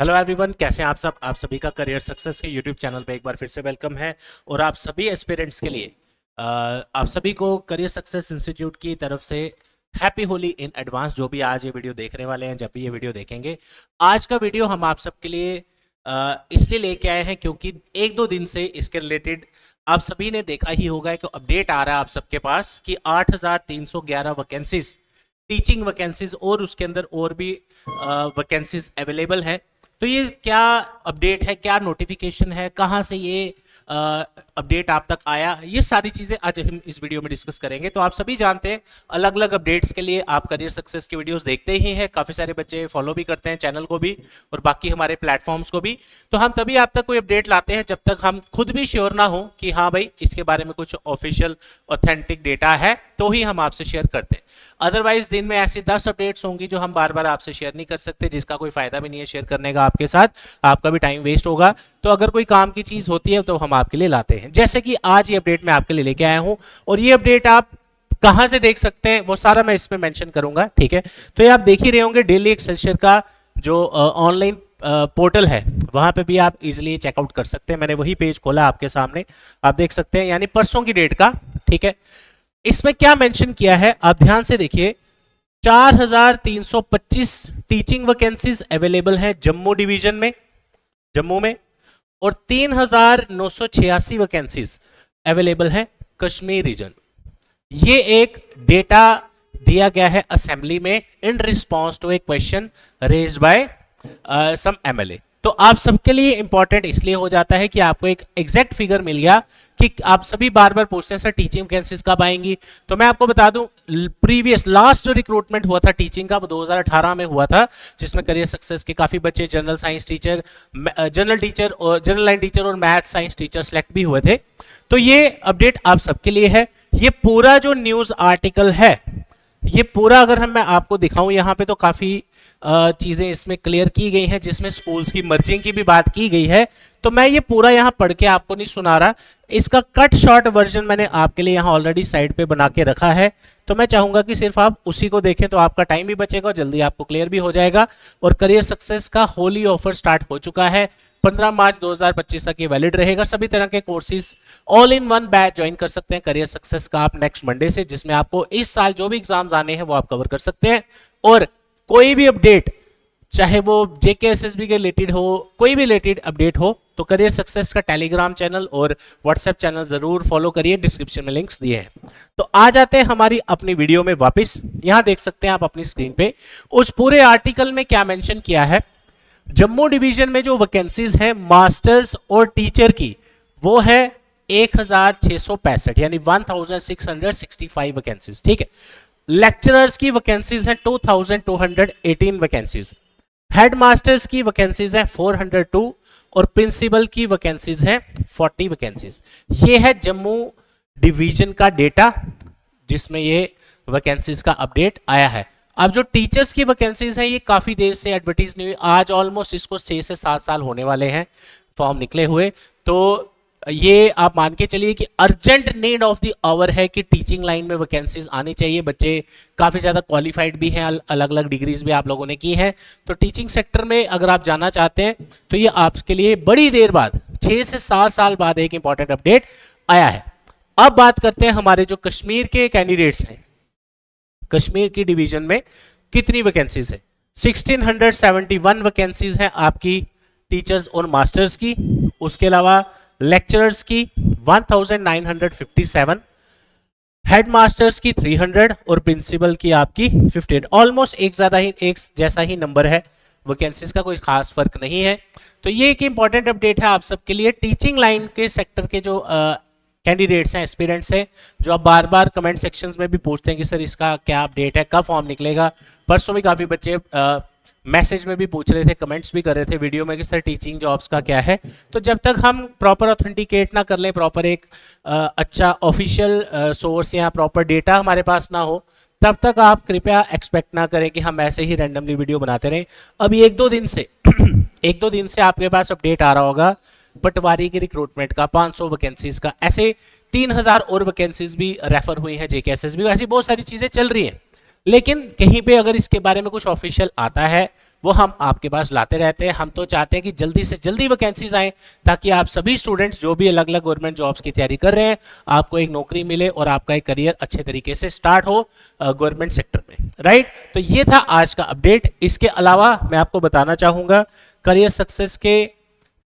Hello everyone, कैसे हैं आप सब। आप सभी का करियर सक्सेस के यूट्यूब चैनल पे एक बार फिर से वेलकम है। और आप सभी एस्पिरेंट्स के लिए आप सभी को करियर सक्सेस इंस्टीट्यूट की तरफ से हैप्पी होली इन एडवांस। जो भी आज ये वीडियो देखने वाले हैं, जब भी ये वीडियो देखेंगे, आज का वीडियो हम आप सबके लिए इसलिए लेके आए हैं क्योंकि एक दो दिन से इसके रिलेटेड आप सभी ने देखा ही होगा कि अपडेट आ रहा है आप सबके पास कि 8,311 वैकेंसीज, टीचिंग वैकेंसीज और उसके अंदर और भी वैकेंसीज अवेलेबल है। तो ये क्या अपडेट है, क्या नोटिफिकेशन है, कहाँ से ये अपडेट आप तक आया, ये सारी चीज़ें आज हम इस वीडियो में डिस्कस करेंगे। तो आप सभी जानते हैं अलग अलग अपडेट्स के लिए आप करियर सक्सेस की वीडियोस देखते ही हैं, काफ़ी सारे बच्चे फॉलो भी करते हैं चैनल को भी और बाकी हमारे प्लेटफॉर्म्स को भी। तो हम तभी आप तक कोई अपडेट लाते हैं जब तक हम खुद भी श्योर ना हो कि हाँ भाई इसके बारे में कुछ ऑफिशियल ऑथेंटिक डेटा है, तो ही हम आपसे शेयर करते हैं। अदरवाइज दिन में ऐसी 10 अपडेट्स होंगी जो हम बार बार आपसे शेयर नहीं कर सकते, जिसका कोई फायदा भी नहीं है शेयर करने का आपके साथ, आपका भी टाइम वेस्ट होगा। तो अगर कोई काम की चीज होती है तो हम आपके लिए लाते हैं, जैसे कि आज ये अपडेट मैं आपके लिए लेके आया हूं। और ये अपडेट आप कहां से देख सकते हैं वो सारा मैं इसमें मेंशन करूंगा, ठीक है। तो ये आप देख ही रहे होंगे, डेली एक्सेलसियर का जो ऑनलाइन पोर्टल है वहां पे भी आप इजीली चेकआउट कर सकते हैं। मैंने वही पेज खोला आपके सामने, आप देख सकते हैं, यानी परसों की डेट का, ठीक है। इसमें क्या मेंशन किया है आप ध्यान से देखिए। 4,325 टीचिंग वैकेंसीज अवेलेबल है जम्मू डिवीजन में, जम्मू में, और 3,986 वैकेंसीज अवेलेबल है कश्मीर रीजन। ये एक डेटा दिया गया है असेंबली में in response to a question raised by some MLA. तो आप सबके लिए इंपॉर्टेंट इसलिए हो जाता है कि आपको एक एग्जैक्ट फिगर मिल गया कि आप सभी बार बार पूछते हैं सर टीचिंग वैकेंसीज कब आएंगी। तो मैं आपको बता दूं, प्रीवियस लास्ट जो रिक्रूटमेंट हुआ था टीचिंग का वो 2018 में हुआ था, जिसमें करियर सक्सेस के काफी बच्चे general science teacher, general teacher और जनरल लाइन टीचर और मैथ साइंस टीचर सेलेक्ट भी हुए थे। तो ये अपडेट आप सबके लिए है। ये पूरा जो न्यूज आर्टिकल है, ये पूरा अगर मैं आपको दिखाऊं, यहाँ पे तो काफी चीजें इसमें क्लियर की गई हैं, जिसमें स्कूल्स की मर्जिंग की भी बात की गई है। तो मैं ये पूरा यहाँ पढ़ के आपको नहीं सुना रहा, इसका कट शॉर्ट वर्जन मैंने आपके लिए यहाँ ऑलरेडी साइड पे बना के रखा है। तो मैं चाहूंगा कि सिर्फ आप उसी को देखें, तो आपका टाइम भी बचेगा, जल्दी आपको क्लियर भी हो जाएगा। और करियर सक्सेस का होली ऑफर स्टार्ट हो चुका है, 15 मार्च 2025 तक ये वैलिड रहेगा। सभी तरह के courses all in one batch join कर सकते हैं करियर सक्सेस का आप नेक्स्ट मंडे से, जिसमें आपको इस साल जो भी एग्जाम्स आने हैं वो आप कवर कर सकते हैं। और कोई भी अपडेट, चाहे वो जेके एसएसबी के रिलेटेड हो, कोई भी रिलेटेड अपडेट हो, तो करियर सक्सेस का टेलीग्राम चैनल और व्हाट्सएप चैनल जरूर फॉलो करिए, डिस्क्रिप्शन में लिंक्स दिए हैं। तो आ जाते हैं हमारी अपनी वीडियो में वापस। यहां देख सकते हैं आप अपनी स्क्रीन पे उस पूरे आर्टिकल में क्या मेंशन किया है। जम्मू डिवीजन में जो वैकेंसीज है मास्टर्स और टीचर की, वो है 1,665, यानी 1,665 वैकेंसीज, ठीक है। लेक्चरर्स की वैकेंसीज है 2,218 वैकेंसीज, हेड मास्टर्स की वैकेंसीज है 402 और प्रिंसिपल की वैकेंसीज है 40 वैकेंसीज। ये है जम्मू डिवीजन का डेटा, जिसमें ये वैकेंसीज का अपडेट आया है। अब जो टीचर्स की वैकेंसीज हैं, ये काफी देर से एडवर्टीज नहीं हुई, आज ऑलमोस्ट इसको 6 से 7 साल होने वाले हैं फॉर्म निकले हुए। तो ये आप मान के चलिए कि urgent need of the hour है कि टीचिंग लाइन में वैकेंसीज आनी चाहिए। बच्चे काफ़ी ज़्यादा क्वालिफाइड भी हैं, अलग अलग डिग्रीज भी आप लोगों ने की हैं। तो टीचिंग सेक्टर में अगर आप जाना चाहते हैं तो ये आपके लिए बड़ी देर बाद, 6 से 7 साल बाद एक इंपॉर्टेंट अपडेट आया है। अब बात करते हैं हमारे जो कश्मीर के कैंडिडेट्स हैं, कश्मीर की डिवीजन में कितनी वैकेंसीज है। 1671 वैकेंसीज हैं आपकी टीचर्स और मास्टर्स की। उसके अलावा लेक्चरर्स की 1957, हेड मास्टर्स की 300 और प्रिंसिपल की आपकी 58। ऑलमोस्ट एक जैसा ही नंबर है, वैकेंसीज का कोई खास फर्क नहीं है। तो ये एक इंपॉर्टेंट अपडेट है आप सबके लिए। टीचिंग लाइन के सेक्टर के जो कैंडिडेट्स हैं, एस्पिरेंट्स हैं, जो आप बार बार कमेंट सेक्शंस में भी पूछते हैं कि सर इसका क्या अपडेट है, कब फॉर्म निकलेगा। परसों भी काफ़ी बच्चे मैसेज में भी पूछ रहे थे, कमेंट्स भी कर रहे थे वीडियो में कि सर टीचिंग जॉब्स का क्या है। तो जब तक हम प्रॉपर ऑथेंटिकेट ना कर लें, प्रॉपर एक अच्छा ऑफिशियल सोर्स या प्रॉपर डेटा हमारे पास ना हो, तब तक आप कृपया एक्सपेक्ट ना करें कि हम ऐसे ही रैंडमली वीडियो बनाते रहें। अभी एक दो दिन से आपके पास अपडेट आ रहा होगा पटवारी की रिक्रूटमेंट का, 500 वैकेंसीज का, ऐसे 3,000 और वैकेंसीज भी रेफर हुई हैं जेके एसएसबी, ऐसी बहुत सारी चीज़ें चल रही हैं। लेकिन कहीं पे अगर इसके बारे में कुछ ऑफिशियल आता है वो हम आपके पास लाते रहते हैं। हम तो चाहते हैं कि जल्दी से जल्दी वैकेंसीज आए ताकि आप सभी स्टूडेंट्स जो भी अलग अलग गवर्नमेंट जॉब्स की तैयारी कर रहे हैं आपको एक नौकरी मिले और आपका एक करियर अच्छे तरीके से स्टार्ट हो गवर्नमेंट सेक्टर में, राइट। तो ये था आज का अपडेट। इसके अलावा मैं आपको बताना चाहूंगा करियर सक्सेस के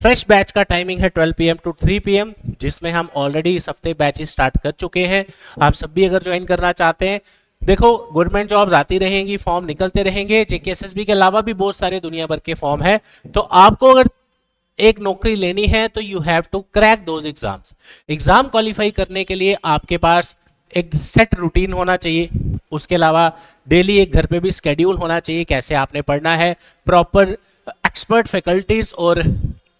फ्रेश बैच का टाइमिंग है 12 PM टू 3 PM, जिसमें हम ऑलरेडी इस हफ्ते बैचेस स्टार्ट कर चुके हैं। आप सब भी अगर ज्वाइन करना चाहते हैं, देखो गवर्नमेंट जॉब्स आती रहेंगी, फॉर्म निकलते रहेंगे, JKSSB के अलावा भी बहुत सारे दुनिया भर के फॉर्म है। तो आपको अगर एक नौकरी लेनी है तो you have to crack those exams. Exam qualify करने के लिए आपके पास एक सेट रूटीन होना चाहिए, उसके अलावा डेली एक घर पे भी स्केड्यूल होना चाहिए कैसे आपने पढ़ना है, प्रॉपर एक्सपर्ट फैकल्टीज और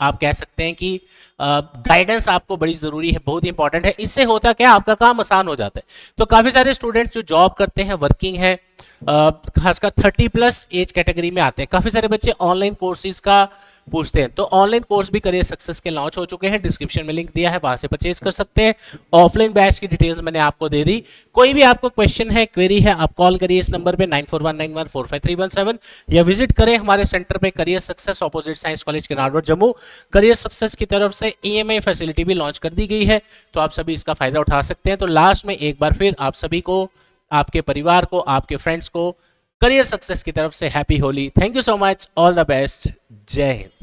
आप कह सकते हैं कि गाइडेंस आपको बड़ी जरूरी है, बहुत इंपॉर्टेंट है। इससे होता क्या, आपका काम आसान हो जाता है। तो काफी सारे स्टूडेंट्स जो जॉब करते हैं, वर्किंग है, खासकर 30+ एज कैटेगरी में आते हैं। काफी सारे बच्चे ऑनलाइन कोर्सेज का पूछते हैं, तो ऑनलाइन कोर्स भी करियर सक्सेस के लॉन्च हो चुके हैं, डिस्क्रिप्शन में लिंक दिया है, वहां से परचेज कर सकते हैं। ऑफलाइन बैच की डिटेल्स मैंने आपको दे दी। कोई भी आपको क्वेश्चन है, क्वेरी है, आप कॉल करिए इस नंबर पे 9419145317 या विजिट करें हमारे सेंटर पे career success opposite science college के नाडोर जम्मू। करियर सक्सेस की तरफ से EMI फैसिलिटी भी लॉन्च कर दी गई है, तो आप सभी इसका फायदा उठा सकते हैं। तो लास्ट में एक बार फिर आप सभी को, आपके परिवार को, आपके फ्रेंड्स को करियर सक्सेस की तरफ से happy Holi. Thank you so much, all the best, जय हिंद।